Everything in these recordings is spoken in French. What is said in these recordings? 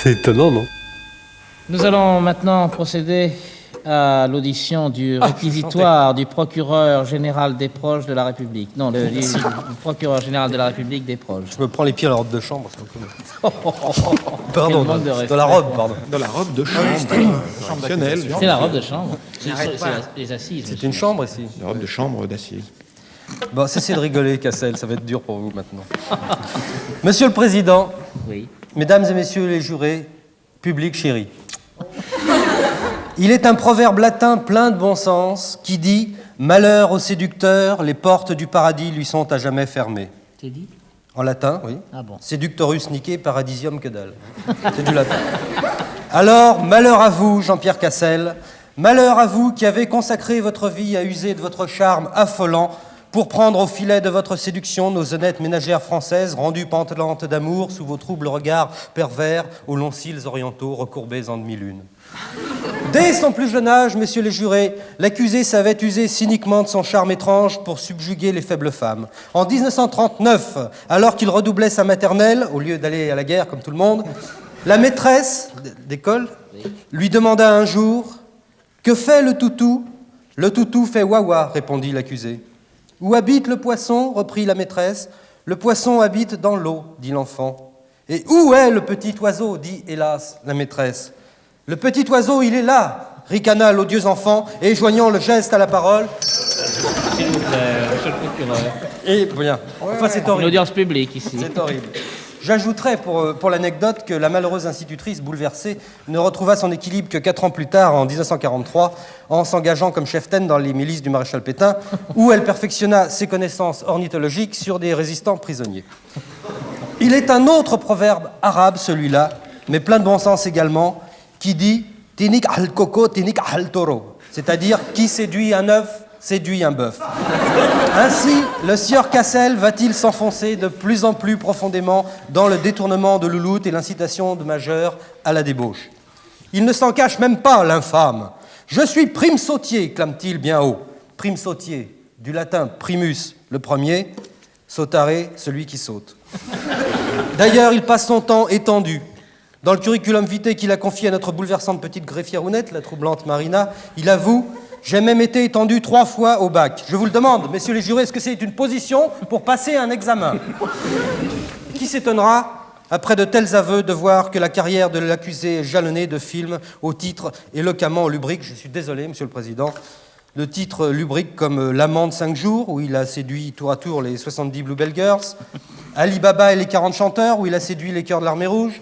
C'est étonnant, non? Nous allons maintenant procéder à l'audition du réquisitoire du procureur général des proches de la République. Non, du procureur général de la République des proches. Je me prends les pieds à la robe de chambre. Pardon, manque de respect. dans la robe, pardon. Dans la robe de chambre. Fonctionnelle. C'est la robe de chambre. C'est les assises. C'est monsieur. une chambre ici. La robe de chambre d'acier. Bon, cessez de rigoler, Cassel, ça va être dur pour vous maintenant. Monsieur le Président, Oui. Mesdames et Messieurs les jurés, public chéri. Il est un proverbe latin plein de bon sens qui dit « Malheur au séducteur, les portes du paradis lui sont à jamais fermées T'es dit ». En latin, oui. Ah bon. Séductorus niqué, paradisium que dalle. C'est du latin. Alors, malheur à vous, Jean-Pierre Cassel, malheur à vous qui avez consacré votre vie à user de votre charme affolant pour prendre au filet de votre séduction nos honnêtes ménagères françaises rendues pantelantes d'amour sous vos troubles regards pervers aux longs cils orientaux recourbés en demi-lune. Dès son plus jeune âge, messieurs les jurés, l'accusé savait user cyniquement de son charme étrange pour subjuguer les faibles femmes. En 1939, alors qu'il redoublait sa maternelle, au lieu d'aller à la guerre comme tout le monde, la maîtresse d'école lui demanda un jour « Que fait le toutou ?»« Le toutou fait wawa », répondit l'accusé. « Où habite le poisson ?» reprit la maîtresse. « Le poisson habite dans l'eau », dit l'enfant. « Et où est le petit oiseau ?» dit, hélas, la maîtresse. « Le petit oiseau, il est là !» ricana l'odieux enfant, et joignant le geste à la parole. S'il vous plaît, monsieur le procureur. Et bien, enfin c'est Une horrible. audience publique ici. C'est horrible. J'ajouterais pour l'anecdote que la malheureuse institutrice bouleversée ne retrouva son équilibre que 4 ans plus tard, en 1943, en s'engageant comme cheftaine dans les milices du maréchal Pétain, où elle perfectionna ses connaissances ornithologiques sur des résistants prisonniers. Il est un autre proverbe arabe, celui-là, mais plein de bon sens également, qui dit « Tinik al coco, tinik al toro », c'est-à-dire « Qui séduit un œuf, séduit un bœuf ». Ainsi, le sieur Cassel va-t-il s'enfoncer de plus en plus profondément dans le détournement de louloute et l'incitation de majeurs à la débauche. Il ne s'en cache même pas, l'infâme. « Je suis prime sautier », clame-t-il bien haut. Prime sautier, du latin primus, le premier, sautare, celui qui saute. D'ailleurs, il passe son temps étendu. Dans le curriculum vitae qu'il a confié à notre bouleversante petite greffière Ounette, la troublante Marina, il avoue « J'ai même été étendu 3 fois au bac. Je vous le demande, messieurs les jurés, est-ce que c'est une position pour passer un examen ?» Qui s'étonnera, après de tels aveux, de voir que la carrière de l'accusé est jalonnée de films au titre éloquemment lubrique. Je suis désolé, monsieur le Président. Le titre lubrique comme L'amant de 5 jours, où il a séduit tour à tour les 70 Bluebell Girls, Ali Baba et les 40 chanteurs, où il a séduit les chœurs de l'Armée Rouge,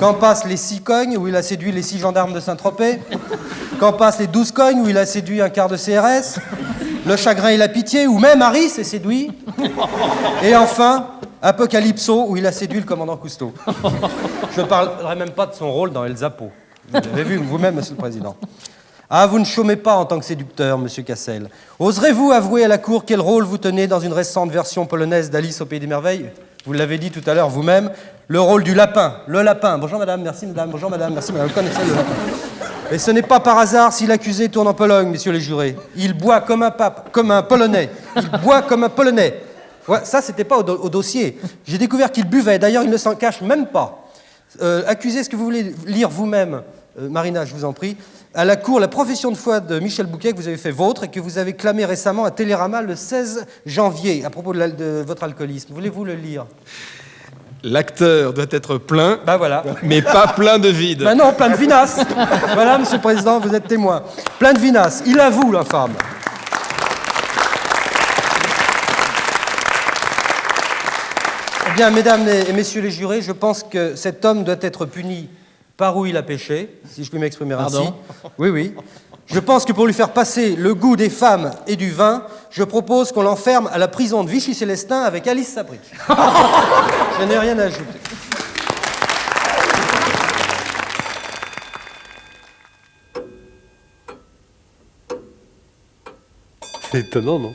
Quand passe les 6 cognes, où il a séduit les 6 gendarmes de Saint-Tropez, Quand passe les 12 cognes, où il a séduit un quart de CRS, Le chagrin et la pitié, où même Harry s'est séduit, et enfin, Apocalypso, où il a séduit le commandant Cousteau. Je ne parlerai même pas de son rôle dans El Zapo. Vous l'avez vu vous-même, monsieur le Président. Ah, vous ne chômez pas en tant que séducteur, monsieur Cassel. Oserez-vous avouer à la Cour quel rôle vous tenez dans une récente version polonaise d'Alice au Pays des Merveilles? Vous l'avez dit tout à l'heure vous-même, le rôle du lapin. Le lapin. Bonjour madame, merci madame, bonjour madame, merci madame. Vous connaissez le lapin. Et ce n'est pas par hasard si l'accusé tourne en Pologne, messieurs les jurés. Il boit comme un pape, comme un Polonais. Il boit comme un Polonais. Ouais, ça, c'était pas au dossier. J'ai découvert qu'il buvait. D'ailleurs, il ne s'en cache même pas. Accusé, est-ce que vous voulez lire vous-même, Marina, je vous en prie, à la Cour, la profession de foi de Michel Bouquet que vous avez fait vôtre et que vous avez clamé récemment à Télérama le 16 janvier à propos de votre alcoolisme. Voulez-vous le lire? L'acteur doit être plein, Ben voilà. mais pas plein de vide. Ben non, plein de vinasse. Voilà, monsieur le Président, vous êtes témoin. Plein de vinasse. Il avoue, l'infâme. Eh bien, mesdames et messieurs les jurés, je pense que cet homme doit être puni par où il a péché, si je puis m'exprimer ainsi. Pardon ? Oui, oui. Je pense que pour lui faire passer le goût des femmes et du vin, je propose qu'on l'enferme à la prison de Vichy-Célestin avec Alice Sabric. Je n'ai rien à ajouter. C'est étonnant, non?